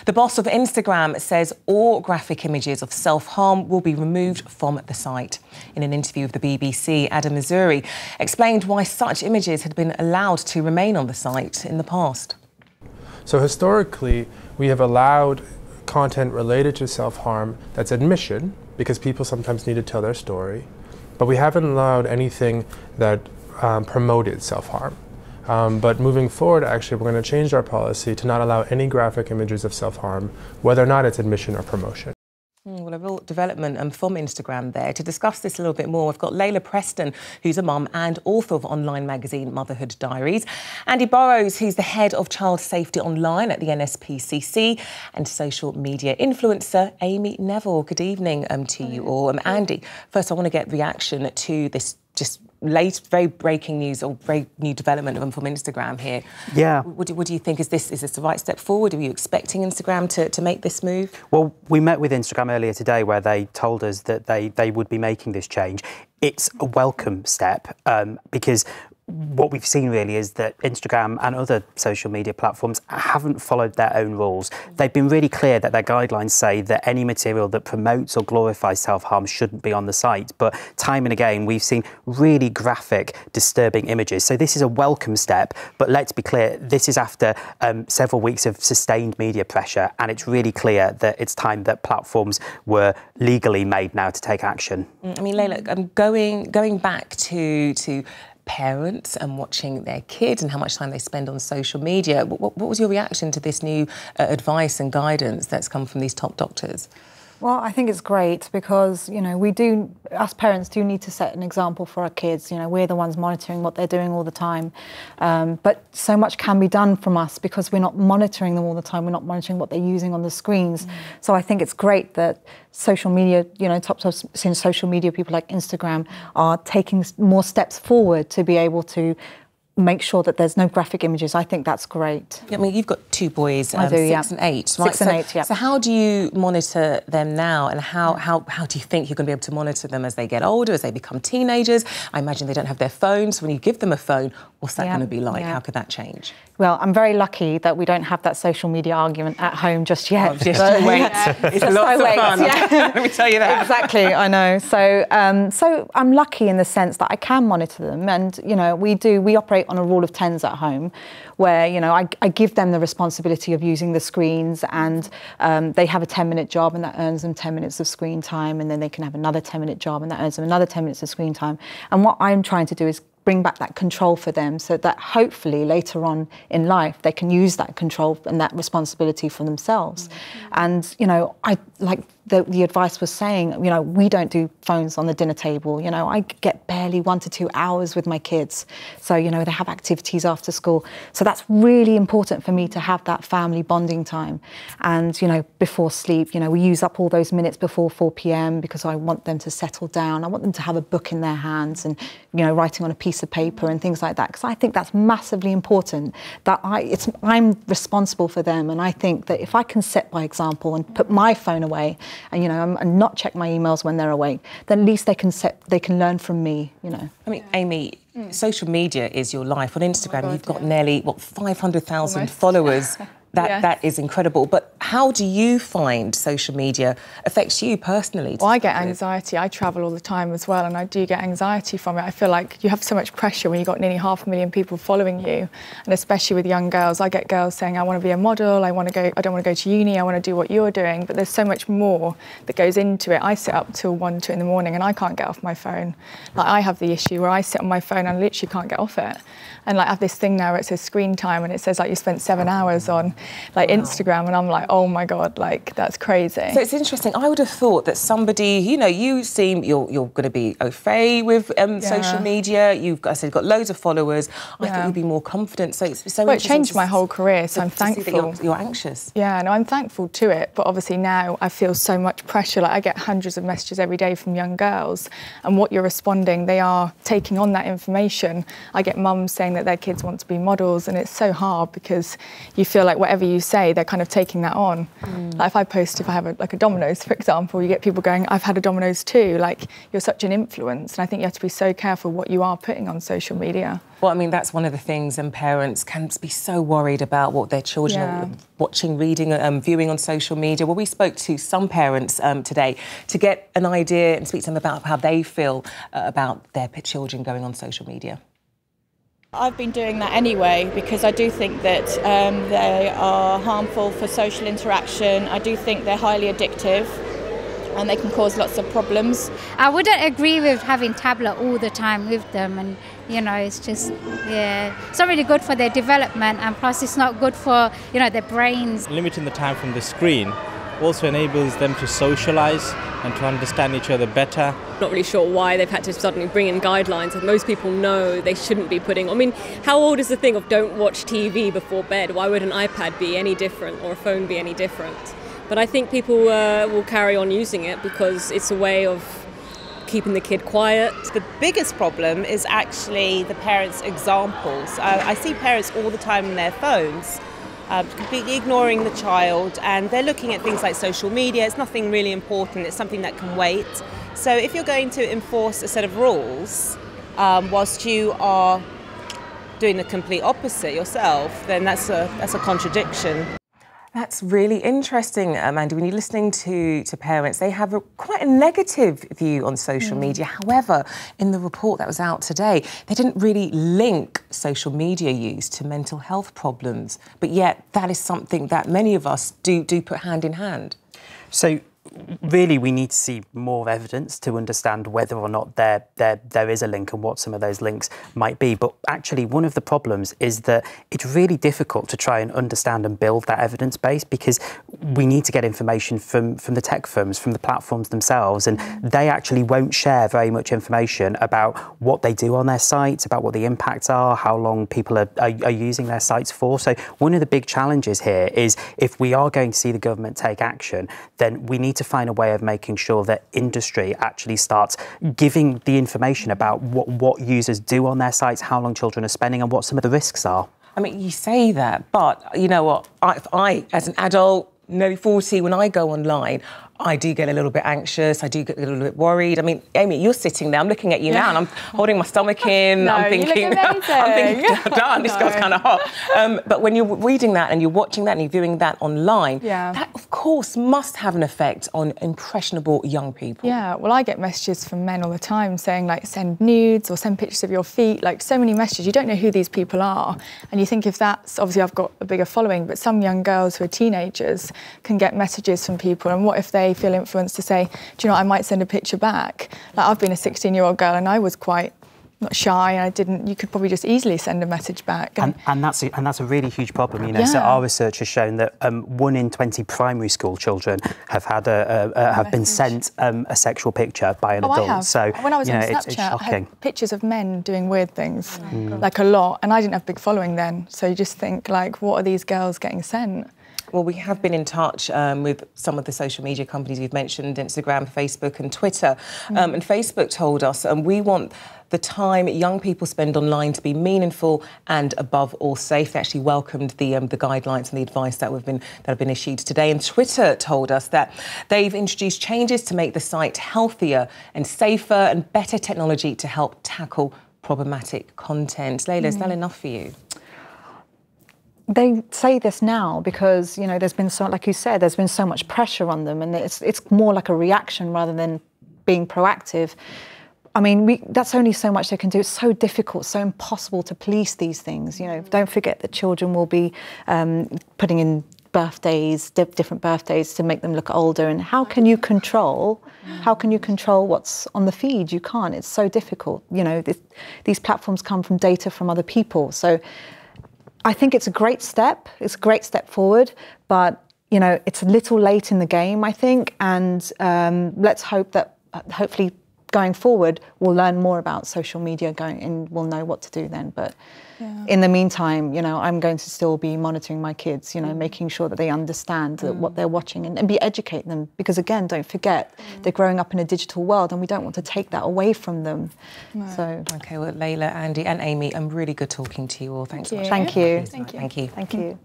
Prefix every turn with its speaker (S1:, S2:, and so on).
S1: The boss of Instagram says all graphic images of self-harm will be removed from the site. In an interview with the BBC, Adam Missouri explained why such images had been allowed to remain on the site in the past.
S2: So historically, we have allowed content related to self-harm that's admission, because people sometimes need to tell their story, but we haven't allowed anything that promoted self-harm. But moving forward, actually, we're going to change our policy to not allow any graphic images of self-harm, whether or not it's admission or promotion.
S1: Well, a real development from Instagram there. To discuss this a little bit more, we've got Layla Preston, who's a mum and author of online magazine Motherhood Diaries, Andy Burrows, who's the head of child safety online at the NSPCC, and social media influencer Amy Neville. Good evening to you all. Andy, first I want to get reaction to this just late, very breaking news or very new development from Instagram here.
S3: Yeah.
S1: What do you think? Is this the right step forward? Are you expecting Instagram to make this move?
S3: Well, we met with Instagram earlier today where they told us that they would be making this change. It's a welcome step because what we've seen really is that Instagram and other social media platforms haven't followed their own rules. They've been really clear that their guidelines say that any material that promotes or glorifies self-harm shouldn't be on the site. But time and again, we've seen really graphic, disturbing images. So this is a welcome step. But let's be clear, this is after several weeks of sustained media pressure. And it's really clear that it's time that platforms were legally made now to take action.
S1: I mean, Layla, going back to parents and watching their kids and how much time they spend on social media. What was your reaction to this new advice and guidance that's come from these top doctors?
S4: Well, I think it's great because, you know, us parents do need to set an example for our kids. You know, we're the ones monitoring what they're doing all the time. But so much can be done from us because we're not monitoring them all the time. We're not monitoring what they're using on the screens. So I think it's great that social media, you know, top social media people like Instagram are taking more steps forward to be able to make sure that there's no graphic images. I think that's great.
S1: I mean, you've got two boys,
S4: I do,
S1: 6 and 8, right?
S4: 6 and 8, yeah.
S1: So how do you monitor them now, and how do you think you're going to be able to monitor them as they get older, as they become teenagers? I imagine they don't have their phones. When you give them a phone, what's that going to be like? How could that change?
S4: Well, I'm very lucky that we don't have that social media argument at home just yet.
S1: Oh, just wait. It's lots of fun.
S4: Yeah.
S1: Let me tell you that.
S4: Exactly, I know. So, so I'm lucky in the sense that I can monitor them, and you know, we operate on a rule of 10s at home, where you know I give them the responsibility of using the screens, and they have a 10-minute job, and that earns them 10 minutes of screen time, and then they can have another 10-minute job, and that earns them another 10 minutes of screen time. And what I'm trying to do is bring back that control for them so that hopefully later on in life they can use that control and that responsibility for themselves. And, you know, I like the advice was saying, you know, we don't do phones on the dinner table. You know, I get barely 1 to 2 hours with my kids. So, you know, they have activities after school. So that's really important for me to have that family bonding time. And, you know, before sleep, you know, we use up all those minutes before 4 p.m. because I want them to settle down. I want them to have a book in their hands and, you know, writing on a piece of paper and things like that. Because I think that's massively important, that I'm responsible for them. And I think that if I can set by example and put my phone away and, you know, and not check my emails when they're awake, then at least they can learn from me, you know.
S1: I mean, Amy, social media is your life. On Instagram, you've got nearly, 500,000 followers. That is incredible. But how do you find social media affects you personally?
S5: Well, I get anxiety. I travel all the time as well, and I do get anxiety from it. I feel like you have so much pressure when you've got nearly 500,000 people following you, and especially with young girls. I get girls saying, I want to be a model, I don't want to go to uni, I want to do what you're doing. But there's so much more that goes into it. I sit up till 1, 2 in the morning and I can't get off my phone. Like, I have the issue where I sit on my phone and I literally can't get off it. And like, I have this thing now where it says screen time and it says like you spent 7 hours on like Instagram, and I'm like, oh my God, like that's crazy.
S1: So it's interesting. I would have thought that somebody, you know, you seem you're going to be au fait with social media. You've got loads of followers. I thought you'd be more confident. So it's so
S5: well, it changed my whole career. So I'm thankful.
S1: That you're anxious.
S5: Yeah, no, I'm thankful to it. But obviously now I feel so much pressure. Like I get hundreds of messages every day from young girls, and what you're responding, they are taking on that information. I get mums saying that their kids want to be models, and it's so hard because you feel like whatever whatever you say, they're kind of taking that on. Like if I have a Domino's, for example, you get people going, I've had a Domino's too. Like, you're such an influence. And I think you have to be so careful what you are putting on social media.
S1: Well, I mean, that's one of the things, and parents can be so worried about what their children are watching, reading, viewing on social media. Well, we spoke to some parents today to get an idea and speak to them about how they feel about their children going on social media.
S6: I've been doing that anyway because I do think that they are harmful for social interaction. I do think they're highly addictive and they can cause lots of problems.
S7: I wouldn't agree with having tablet all the time with them, and you know, it's just, it's not really good for their development, and plus it's not good for, you know, their brains.
S8: Limiting the time from the screen also enables them to socialise and to understand each other better.
S9: Not really sure why they've had to suddenly bring in guidelines that most people know they shouldn't be putting. I mean, how old is the thing of don't watch TV before bed? Why would an iPad be any different or a phone be any different? But I think people will carry on using it because it's a way of keeping the kid quiet.
S10: The biggest problem is actually the parents' examples. I see parents all the time on their phones, completely ignoring the child, and they're looking at things like social media. It's nothing really important, it's something that can wait. So if you're going to enforce a set of rules whilst you are doing the complete opposite yourself, then that's a contradiction.
S1: That's really interesting, Mandy. When you're listening to parents, they have quite a negative view on social media. However, in the report that was out today, they didn't really link social media use to mental health problems. But yet, that is something that many of us do put hand in hand.
S3: So, really, we need to see more evidence to understand whether or not there is a link and what some of those links might be. But actually, one of the problems is that it's really difficult to try and understand and build that evidence base because we need to get information from the tech firms, from the platforms themselves, and they actually won't share very much information about what they do on their sites, about what the impacts are, how long people are using their sites for. So one of the big challenges here is if we are going to see the government take action, then we need to find a way of making sure that industry actually starts giving the information about what users do on their sites, how long children are spending and what some of the risks are.
S1: I mean, you say that, but you know what? I as an adult, nearly 40, when I go online, I do get a little bit anxious, I do get a little bit worried. I mean, Amy, you're sitting there, I'm looking at you now and I'm holding my stomach in,
S5: No,
S1: I'm thinking, darn, this girl's kind of hot. But when you're reading that and you're watching that and you're viewing that online, that of course must have an effect on impressionable young people.
S5: Yeah, well, I get messages from men all the time saying, like, send nudes or send pictures of your feet, like so many messages. You don't know who these people are. And you think if that's, obviously I've got a bigger following, but some young girls who are teenagers can get messages from people, and what if they feel influenced to say, do you know what, I might send a picture back. Like, I've been a 16-year-old girl and I was quite not shy, and I didn't. You could probably just easily send a message back.
S3: And that's a really huge problem, you know. So our research has shown that 1 in 20 primary school children have had have been sent a sexual picture by an adult.
S5: I have.
S3: So
S5: when I was on
S3: it's
S5: Snapchat,
S3: shocking.
S5: I had pictures of men doing weird things, like a lot, and I didn't have a big following then. So you just think, like, what are these girls getting sent?
S1: Well, we have been in touch with some of the social media companies we've mentioned, Instagram, Facebook and Twitter. And Facebook told us, we want the time young people spend online to be meaningful and above all safe. They actually welcomed the guidelines and the advice that have been issued today. And Twitter told us that they've introduced changes to make the site healthier and safer and better technology to help tackle problematic content. Layla, is that enough for you?
S4: They say this now because, you know, there's been so, like you said, there's been so much pressure on them, and it's more like a reaction rather than being proactive. I mean, that's only so much they can do. It's so difficult, so impossible to police these things. You know, don't forget that children will be putting in birthdays, different birthdays to make them look older. And how can you control? How can you control what's on the feed? You can't. It's so difficult. You know, these platforms come from data from other people. So I think it's a great step. It's a great step forward, but you know, it's a little late in the game, I think. And let's hope that hopefully going forward, we'll learn more about social media and we'll know what to do then. But in the meantime, you know, I'm going to still be monitoring my kids, you know, making sure that they understand what they're watching and educate them. Because again, don't forget, they're growing up in a digital world and we don't want to take that away from them. No. So.
S1: Okay, well, Layla, Andy and Amy, I'm really good talking to you all. Thanks so much.
S4: Thank you.
S5: Thank you.
S1: Thank you.
S4: Thank you.